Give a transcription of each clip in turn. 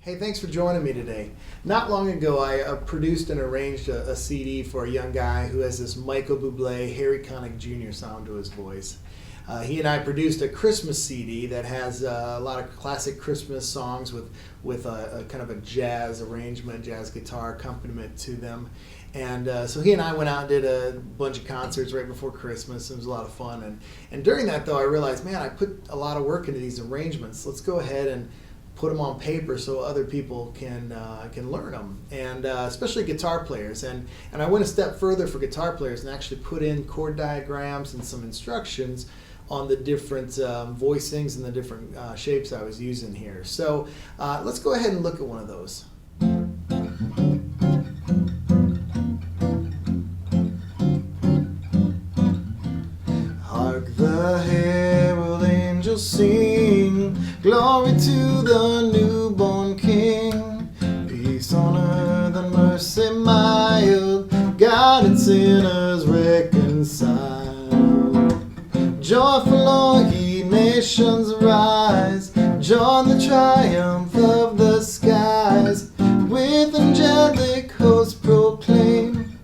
Hey, thanks for joining me today. Not long ago, I produced and arranged a CD for a young guy who has this Michael Bublé, Harry Connick Jr. sound to his voice. He and I produced a Christmas CD that has a lot of classic Christmas songs with a kind of a jazz arrangement, jazz guitar accompaniment to them. And so he and I went out and did a bunch of concerts right before Christmas. It was a lot of fun. And during that, though, I realized, man, I put a lot of work into these arrangements. Let's go ahead and put them on paper so other people can learn them, and especially guitar players. And I went a step further for guitar players and actually put in chord diagrams and some instructions on the different voicings and the different shapes I was using here. So let's go ahead and look at one of those. Hark the herald angels sing, glory to the newborn King. Peace on earth and mercy mild, God and sinners reconciled. Joyful all ye nations rise, join the triumph of the skies. With angelic hosts proclaim,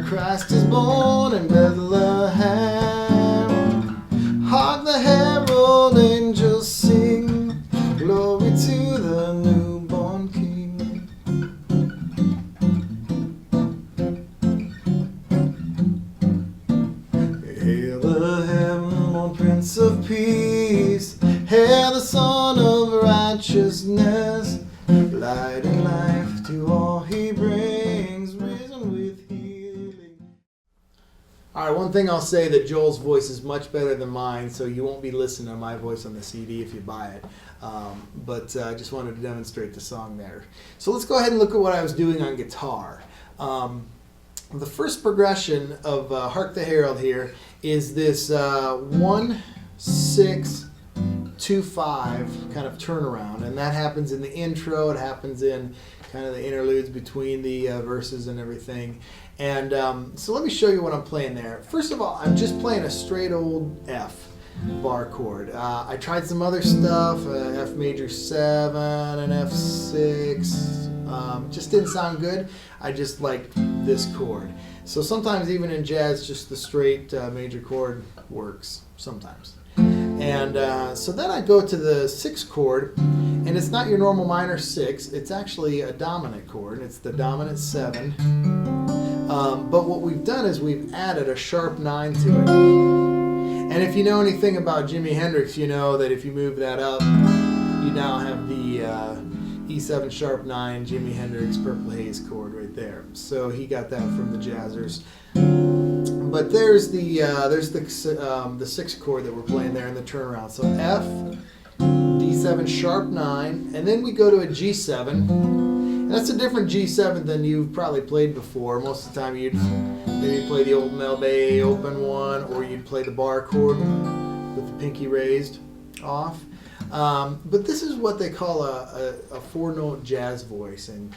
Christ is born in Bethlehem. Hark the herald angels sing, glory to the newborn King. Hail the heaven-born Prince of Peace, hail the Son of Righteousness. Light and life to all he brings, risen with healing. All right, one thing I'll say, that Joel's voice is much better than mine, so you won't be listening to my voice on the CD if you buy it. But I just wanted to demonstrate the song there. So let's go ahead and look at what I was doing on guitar. The first progression of Hark the Herald here is this 1, 6, 2, 5 kind of turnaround, and that happens in the intro. It happens in kind of the interludes between the verses and everything. And so let me show you what I'm playing there. First of all, I'm just playing a straight old F bar chord. I tried some other stuff, F major 7 and F6. Just didn't sound good. I just liked this chord. So sometimes even in jazz, just the straight major chord works sometimes. And so then I go to the 6th chord, and it's not your normal minor 6, it's actually a dominant chord, it's the dominant 7. But what we've done is we've added a sharp 9 to it. And if you know anything about Jimi Hendrix, you know that if you move that up, you now have the E7 sharp 9 Jimi Hendrix Purple Haze chord right there. So he got that from the Jazzers. But there's the 6th chord that we're playing there in the turnaround. So F, D7 sharp 9, and then we go to a G7. And that's a different G7 than you've probably played before. Most of the time you'd maybe play the old Mel Bay open one, or you'd play the bar chord with the pinky raised off. But this is what they call a 4-note jazz voice, and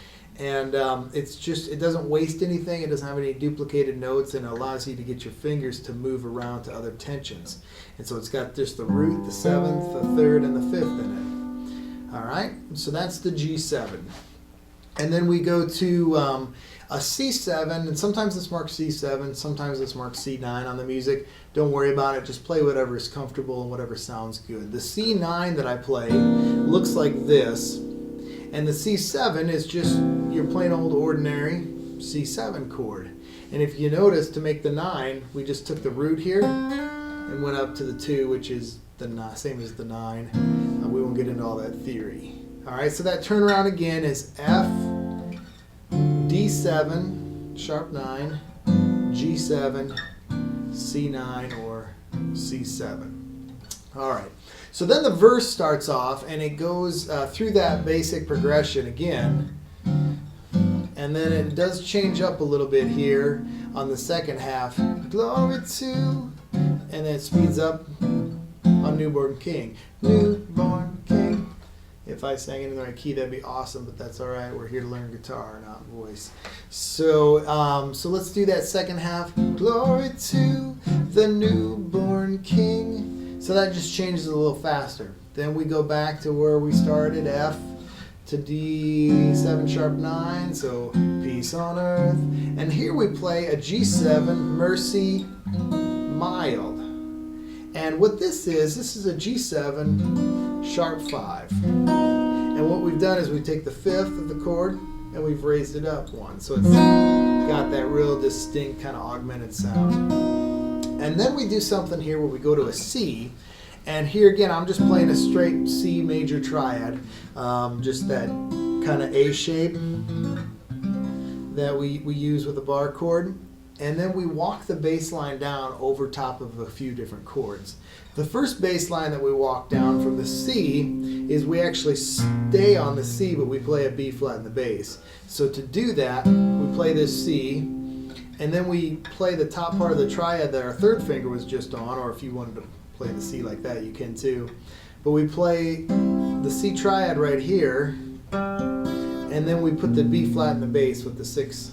it's just, it doesn't waste anything, it doesn't have any duplicated notes, and it allows you to get your fingers to move around to other tensions. And so it's got just the root, the 7th, the 3rd, and the 5th in it. All right, so that's the G7. And then we go to a C7, and sometimes it's marked C7, sometimes it's marked C9 on the music. Don't worry about it, just play whatever is comfortable and whatever sounds good. The C9 that I play looks like this, and the C7 is just your plain old ordinary C7 chord. And if you notice, to make the 9, we just took the root here and went up to the 2, which is the same as the 9. We won't get into all that theory. All right, so that turnaround again is F, D7, sharp 9, G7, C9, or C7. All right, so then the verse starts off, and it goes through that basic progression again, and then it does change up a little bit here on the second half. Glory to, and then it speeds up on Newborn King. Newborn King. If I sang it in the right key, that'd be awesome, but that's all right. We're here to learn guitar, not voice. So, so let's do that second half. Glory to the newborn King. So that just changes a little faster. Then we go back to where we started, F, to D7 sharp 9, so peace on earth. And here we play a G7 mercy mild. And what this is a G7 sharp 5. And what we've done is we take the 5th of the chord and we've raised it up one. So it's got that real distinct kind of augmented sound. And then we do something here where we go to a C. And here again, I'm just playing a straight C major triad, just that kind of A shape that we use with a bar chord. And then we walk the bass line down over top of a few different chords. The first bass line that we walk down from the C is we actually stay on the C, but we play a B flat in the bass. So to do that, we play this C, and then we play the top part of the triad that our third finger was just on, or if you wanted to play the C like that, you can too. But we play the C triad right here, and then we put the B flat in the bass with the 6th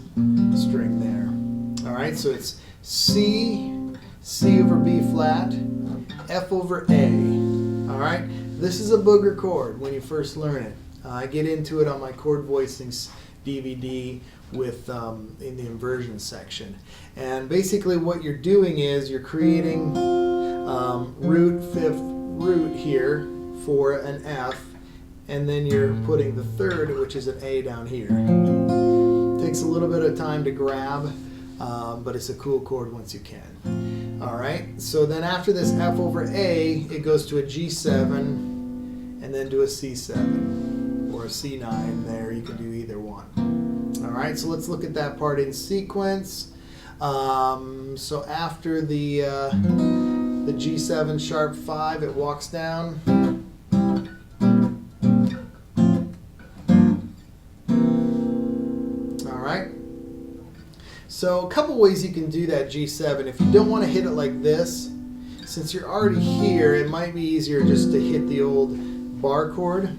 string there. Alright, so it's C, C over B flat, F over A. Alright, this is a booger chord when you first learn it. I get into it on my chord voicings DVD with in the inversion section. And basically what you're doing is you're creating root, 5th root here for an F, and then you're putting the 3rd, which is an A, down here. Takes a little bit of time to grab, but it's a cool chord once you can. Alright, so then after this F over A, it goes to a G7 and then to a C7 or a C9 there. You can do either one. Alright, so let's look at that part in sequence. So after the G7 sharp 5, it walks down. Alright. So a couple ways you can do that G7. If you don't want to hit it like this, since you're already here, it might be easier just to hit the old bar chord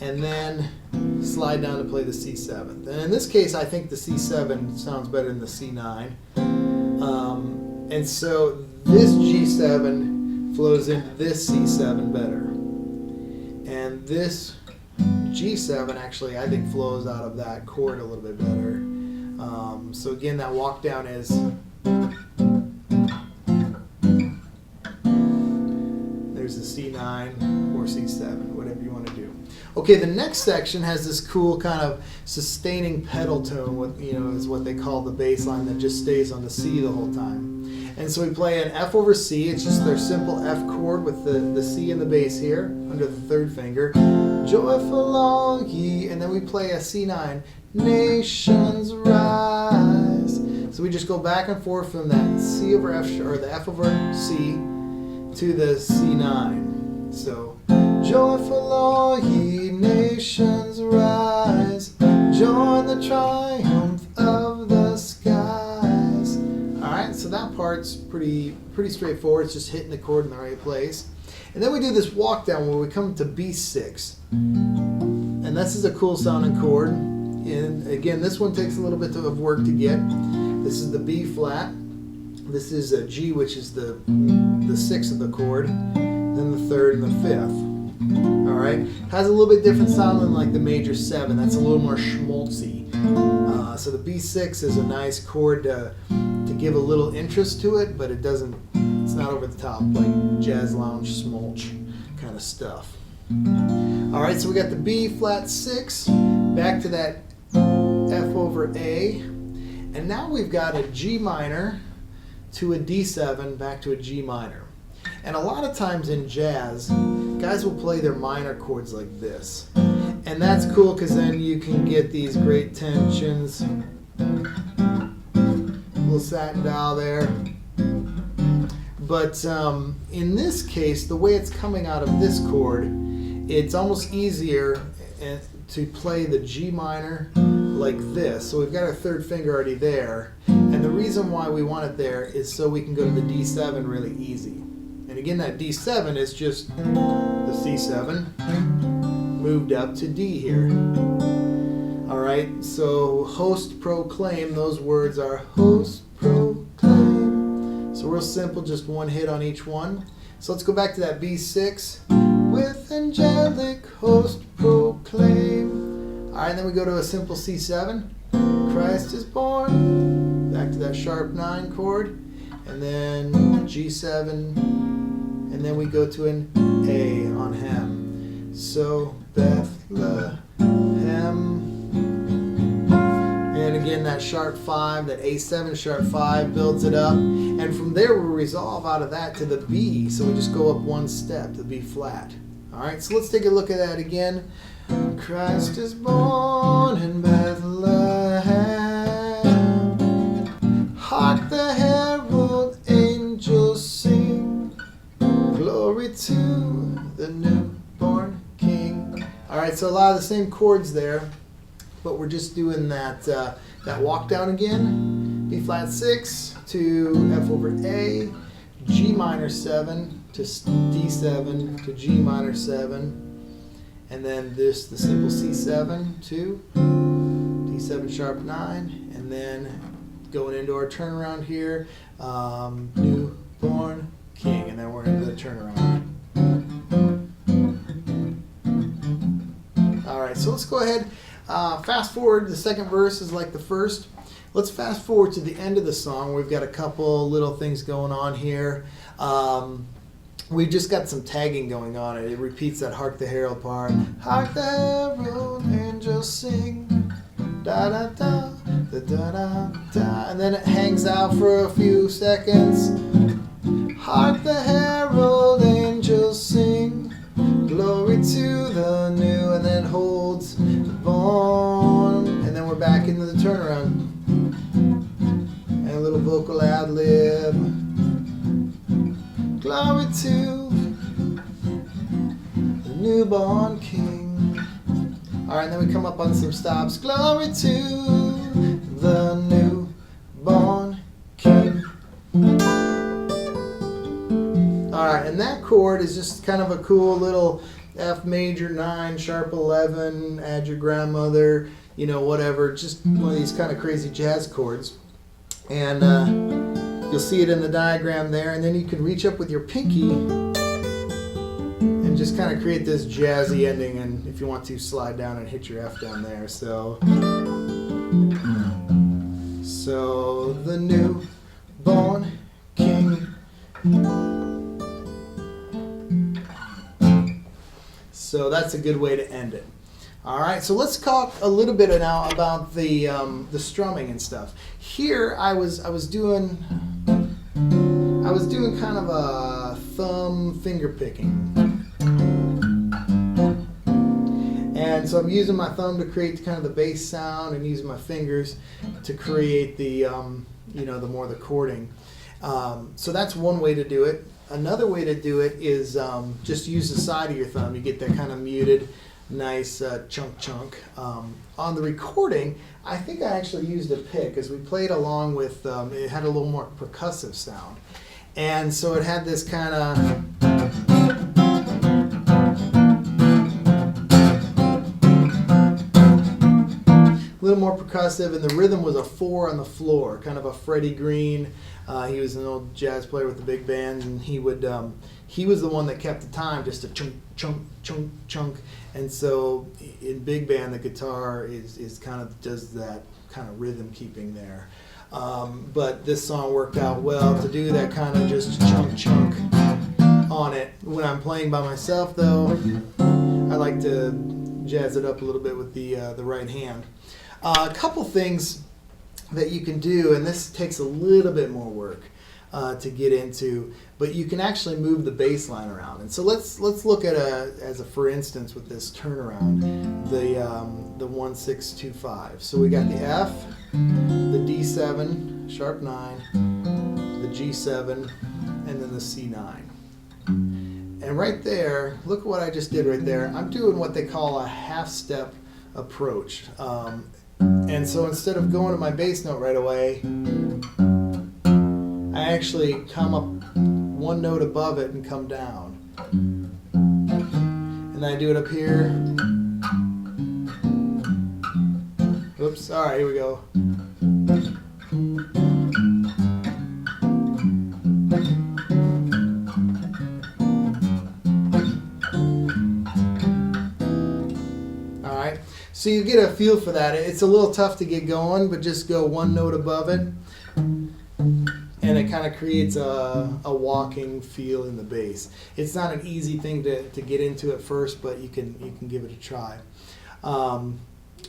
and then slide down to play the C7. And in this case, I think the C7 sounds better than the C9. And so this G7 flows into this C7 better. And this G7 actually, I think, flows out of that chord a little bit better. So again, that walk down is there's the C9 or C7, whatever you want to do. Okay, the next section has this cool kind of sustaining pedal tone, what is what they call the bass line that just stays on the C the whole time. And so we play an F over C. It's just their simple F chord with the C in the bass here under the 3rd finger. Joyful all ye, and then we play a C9. Nations rise. So we just go back and forth from that C over F, or the F over C, to the C9. So joyful all ye nations rise, join the triumph of the skies. Alright, so that part's pretty straightforward. It's just hitting the chord in the right place. And then we do this walk down where we come to B6. And this is a cool sounding chord. And again, this one takes a little bit of work to get. This is the B flat. This is a G, which is the 6th of the chord. Then the 3rd and the 5th. Alright? Has a little bit different sound than like the major 7. That's a little more schmaltzy. So the B6 is a nice chord to give a little interest to it, but it's not over the top like jazz lounge smulch kind of stuff. Alright, so we got the B flat 6, back to that F over A, and now we've got a G minor to a D7 back to a G minor. And a lot of times in jazz, guys will play their minor chords like this. And that's cool because then you can get these great tensions. Little satin dial there. But in this case, the way it's coming out of this chord, it's almost easier to play the G minor like this. So we've got our 3rd finger already there. And the reason why we want it there is so we can go to the D7 really easy. And again, that D7 is just the C7 moved up to D here. Alright, so host, proclaim, those words are host, proclaim. So real simple, just one hit on each one. So let's go back to that B6. With angelic host proclaim. right, and then we go to a simple C7. Christ is born. Back to that sharp 9 chord. And then G7. And then we go to an A on Hem. So Bethlehem. And again, that sharp 5, that A7 sharp 5 builds it up. And from there, we resolve out of that to the B. So we just go up one step, the B flat. All right, so let's take a look at that again. Christ is born in Bethlehem. Hark the herald angels sing. Glory to the newborn King. All right, so a lot of the same chords there, but we're just doing that that walk down again. B flat 6 to F over A, G minor 7 to D7 to G minor 7, and then the simple C7 to D7 sharp 9, and then going into our turnaround here, newborn King, and then we're into the turnaround. All right, so let's go ahead. Fast forward, the second verse is like the first. Let's fast forward to the end of the song. We've got a couple little things going on here. We've just got some tagging going on. It repeats that Hark the Herald part. Hark the Herald, angels sing. Da da da, da da da da. And then it hangs out for a few seconds. Hark the Herald, angels sing. Glory to the new, and then holds born, and then we're back into the turnaround, and a little vocal ad lib. Glory to the newborn King. All right, and then we come up on some stops. Glory to the newborn King. All right, and that chord is just kind of a cool little F major 9, sharp 11, add your grandmother, you know, whatever. Just one of these kind of crazy jazz chords. And you'll see it in the diagram there. And then you can reach up with your pinky and just kind of create this jazzy ending. And if you want to, slide down and hit your F down there. So the newborn King. So that's a good way to end it. All right, so let's talk a little bit now about the strumming and stuff. Here, I was doing kind of a thumb finger picking, and so I'm using my thumb to create kind of the bass sound, and using my fingers to create the the chording. So that's one way to do it. Another way to do it is just use the side of your thumb. You get that kind of muted, nice chunk. On the recording, I think I actually used a pick, as we played along with, it had a little more percussive sound. And so it had this kind of... a little more percussive, and the rhythm was a 4 on the floor, kind of a Freddie Green. He was an old jazz player with the big band, and he was the one that kept the time, just a chunk, chunk, chunk, chunk. And so in big band, the guitar is kind of does that kind of rhythm keeping there. But this song worked out well to do that kind of just chunk, chunk on it. When I'm playing by myself, though, I like to jazz it up a little bit with the right hand. A couple things that you can do, and this takes a little bit more work to get into, but you can actually move the bass line around. And so let's look at as a for instance with this turnaround, the 1 6 2 5. So we got the F, the D7 sharp 9, the G7, and then the C9. And right there, look at what I just did right there. I'm doing what they call a half step approach. And so instead of going to my bass note right away, I actually come up one note above it and come down. And then I do it up here. Oops, all right, here we go. All right, so you get a feel for that. It's a little tough to get going, but just go one note above it, and it kind of creates a walking feel in the bass. It's not an easy thing to get into at first, but you can give it a try.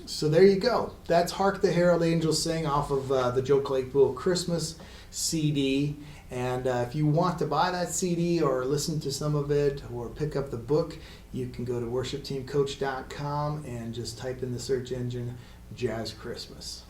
So there you go. That's Hark the Herald Angels Sing off of the Joe Claypool Christmas CD. And if you want to buy that CD or listen to some of it or pick up the book, you can go to WorshipTeamCoach.com and just type in the search engine Jazz Christmas.